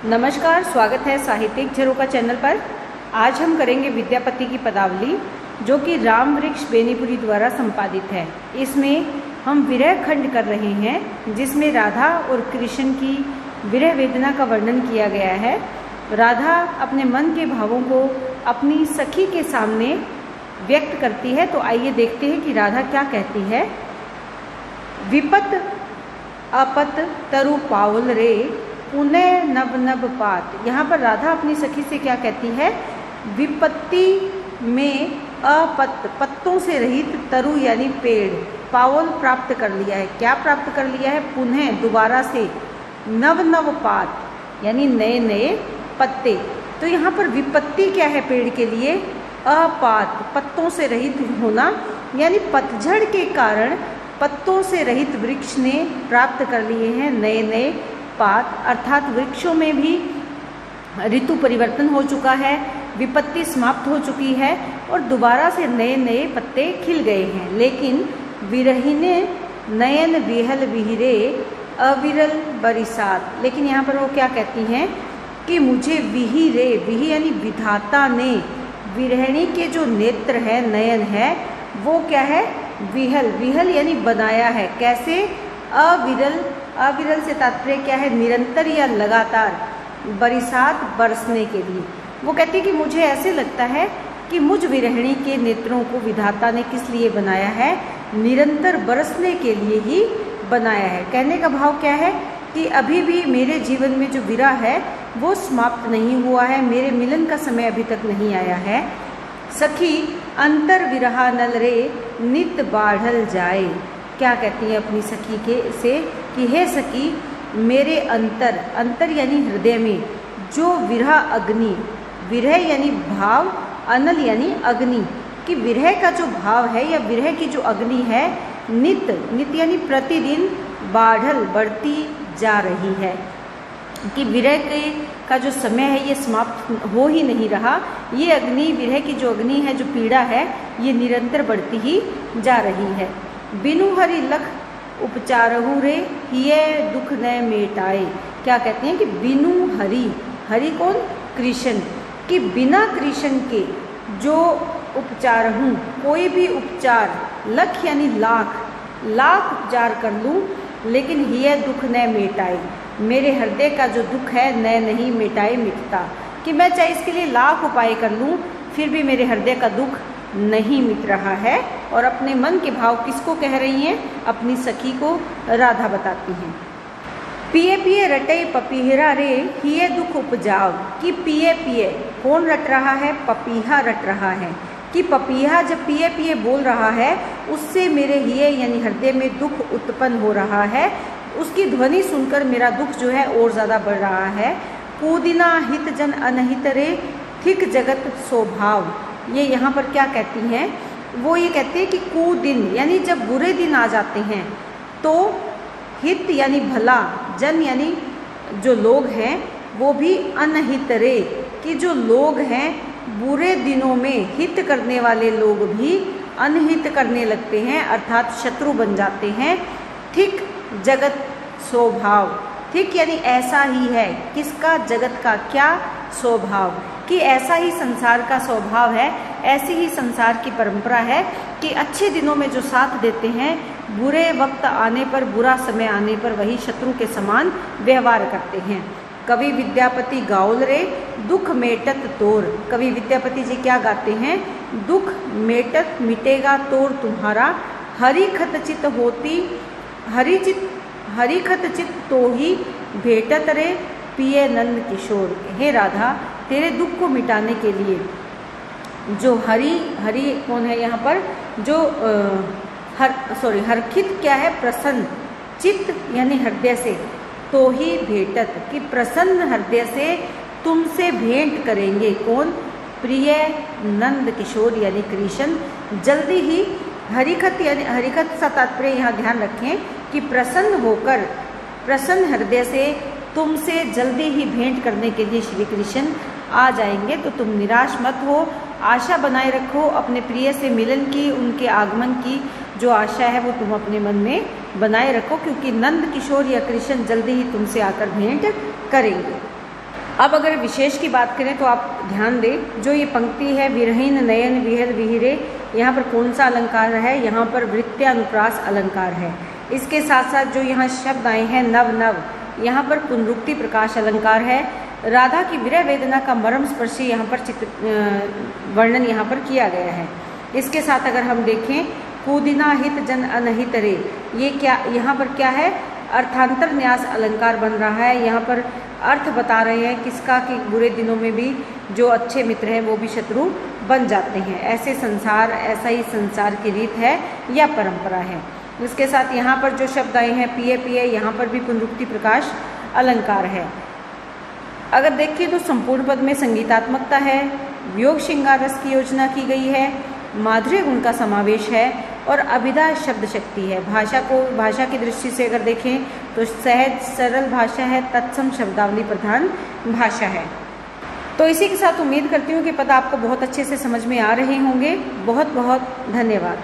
नमस्कार, स्वागत है साहित्यिक झरोखा चैनल पर। आज हम करेंगे विद्यापति की पदावली, जो कि राम वृक्ष बेनीपुरी द्वारा संपादित है। इसमें हम विरह खंड कर रहे हैं, जिसमें राधा और कृष्ण की विरह वेदना का वर्णन किया गया है। राधा अपने मन के भावों को अपनी सखी के सामने व्यक्त करती है। तो आइए देखते हैं कि राधा क्या कहती है। विपत अपत तरु पावल रे पुनः नव नव पात। यहाँ पर राधा अपनी सखी से क्या कहती है? विपत्ति में पत्तों से रहित तरु यानी पेड़, पावल प्राप्त कर लिया है। क्या प्राप्त कर लिया है? पुनः दोबारा से, नव नव पात यानी नए नए पत्ते। तो यहाँ पर विपत्ति क्या है पेड़ के लिए? अपात, पत्तों से रहित होना, यानी पतझड़ के कारण पत्तों से रहित वृक्ष ने प्राप्त कर लिए हैं नए नए पात, अर्थात वृक्षों में भी ऋतु परिवर्तन हो चुका है, विपत्ति समाप्त हो चुकी है और दोबारा से नए नए पत्ते खिल गए हैं। लेकिन विरहिने नयन विहल विहिरे अविरल बरिसात। लेकिन यहाँ पर वो क्या कहती हैं कि मुझे विहिरे, विहि यानी विधाता ने, विरहिणी के जो नेत्र है, नयन है, वो क्या है? विहल, विहल यानी बनाया है। कैसे? अविरल, अविरल से तात्पर्य क्या है? निरंतर या लगातार, बरिसात बरसने के लिए। वो कहती है कि मुझे ऐसे लगता है कि मुझ विरहिणी के नेत्रों को विधाता ने किस लिए बनाया है? निरंतर बरसने के लिए ही बनाया है। कहने का भाव क्या है कि अभी भी मेरे जीवन में जो विरह है वो समाप्त नहीं हुआ है, मेरे मिलन का समय अभी तक नहीं आया है। सखी अंतर विरहा नल रे नित बाढ़ल जाए। क्या कहती है अपनी सखी के से कि हे सखी, मेरे अंतर, अंतर यानी हृदय में जो विरह अग्नि, विरह यानी भाव, अनल यानी अग्नि, कि विरह का जो भाव है या विरह की जो अग्नि है, नित, नित यानी प्रतिदिन, बाढ़ल बढ़ती जा रही है, कि विरह का जो समय है ये समाप्त हो ही नहीं रहा। ये अग्नि, विरह की जो अग्नि है, जो पीड़ा है, ये निरंतर बढ़ती ही जा रही है। बिनु हरि लख उपचारहु रे हिये दुख न मेटाए। क्या कहते हैं कि बिनु हरि, हरि कौन? कृष्ण, कि बिना कृष्ण के जो उपचार हूँ, कोई भी उपचार, लख यानी लाख, लाख उपचार कर लूँ, लेकिन हिये दुख न मेटाए, मेरे हृदय का जो दुख है न नहीं मिटाए मिटता। कि मैं चाहे इसके लिए लाख उपाय कर लूँ, फिर भी मेरे हृदय का दुख नहीं मिट रहा है। और अपने मन के भाव किसको कह रही हैं? अपनी सखी को राधा बताती हैं। पिए पिए रटे पपीहरा रे हिये दुख उपजाओ। कि पिए पिए कौन रट रहा है? पपीहा रट रहा है। कि पपीहा जब पिए पिए बोल रहा है, उससे मेरे हिये यानी हृदय में दुख उत्पन्न हो रहा है। उसकी ध्वनि सुनकर मेरा दुख जो है और ज़्यादा बढ़ रहा है। कूदिना हित जन अनहित रे थिक जगत स्वभाव। ये यहाँ पर क्या कहती हैं? वो ये कहती है कि कुदिन यानी जब बुरे दिन आ जाते हैं, तो हित यानी भला, जन यानी जो लोग हैं, वो भी अनहित रे, कि जो लोग हैं बुरे दिनों में हित करने वाले लोग भी अनहित करने लगते हैं, अर्थात शत्रु बन जाते हैं। ठीक जगत स्वभाव, ठीक यानी ऐसा ही है। किसका? जगत का। क्या? स्वभाव, कि ऐसा ही संसार का स्वभाव है, ऐसी ही संसार की परंपरा है कि अच्छे दिनों में जो साथ देते हैं, बुरे वक्त आने पर, बुरा समय आने पर वही शत्रु के समान व्यवहार करते हैं। कवि विद्यापति गाओल रे दुख मेटत तोर। कवि विद्यापति जी क्या गाते हैं? दुख मेटत, मिटेगा तोर तुम्हारा, हरिखत चित होती, हरिखत चित तो ही भेटत रे पिए नंद किशोर। हे राधा, तेरे दुख को मिटाने के लिए जो हरि, हरि कौन है यहाँ पर? जो हरखित क्या है? प्रसन्न, चित्त यानी हृदय से, तो ही भेटत, कि प्रसन्न हृदय से तुमसे भेंट करेंगे। कौन? प्रिय नंद किशोर यानी कृष्ण। जल्दी ही, हरिखत यानी, हरिखत सा तात्पर्य यहाँ ध्यान रखें कि प्रसन्न होकर, प्रसन्न हृदय से तुमसे जल्दी ही भेंट करने के लिए श्री कृष्ण आ जाएंगे। तो तुम निराश मत हो, आशा बनाए रखो अपने प्रिय से मिलन की, उनके आगमन की जो आशा है वो तुम अपने मन में बनाए रखो, क्योंकि नंद किशोर या कृष्ण जल्दी ही तुमसे आकर भेंट करेंगे। अब अगर विशेष की बात करें तो आप ध्यान दें, जो ये पंक्ति है विरहीन नयन विहर विहिरे, यहाँ पर कौन सा अलंकार है? यहाँ पर वृत्त्यानुप्रास अलंकार है। इसके साथ साथ जो यहाँ शब्द आए हैं नव नव, यहाँ पर पुनरुक्ति प्रकाश अलंकार है। राधा की विरह वेदना का मर्म स्पर्शी यहाँ पर वर्णन यहाँ पर किया गया है। इसके साथ अगर हम देखें कूदिना हित जन अनहित रे, ये क्या यहाँ पर क्या है? अर्थांतर न्यास अलंकार बन रहा है। यहाँ पर अर्थ बता रहे हैं किसका, कि बुरे दिनों में भी जो अच्छे मित्र हैं वो भी शत्रु बन जाते हैं। ऐसे संसार, ऐसा ही संसार की रीत है या परंपरा है। इसके साथ यहाँ पर जो शब्द आए हैं पिए पिए, यहाँ पर भी पुनरुक्ति प्रकाश अलंकार है। अगर देखें तो संपूर्ण पद में संगीतात्मकता है, वियोग श्रृंगार रस की योजना की गई है, माधुर्य गुण का समावेश है और अभिधा शब्द शक्ति है। भाषा की दृष्टि से अगर देखें तो सहज सरल भाषा है, तत्सम शब्दावली प्रधान भाषा है। तो इसी के साथ उम्मीद करती हूँ कि पद आपको बहुत अच्छे से समझ में आ रहे होंगे। बहुत बहुत धन्यवाद।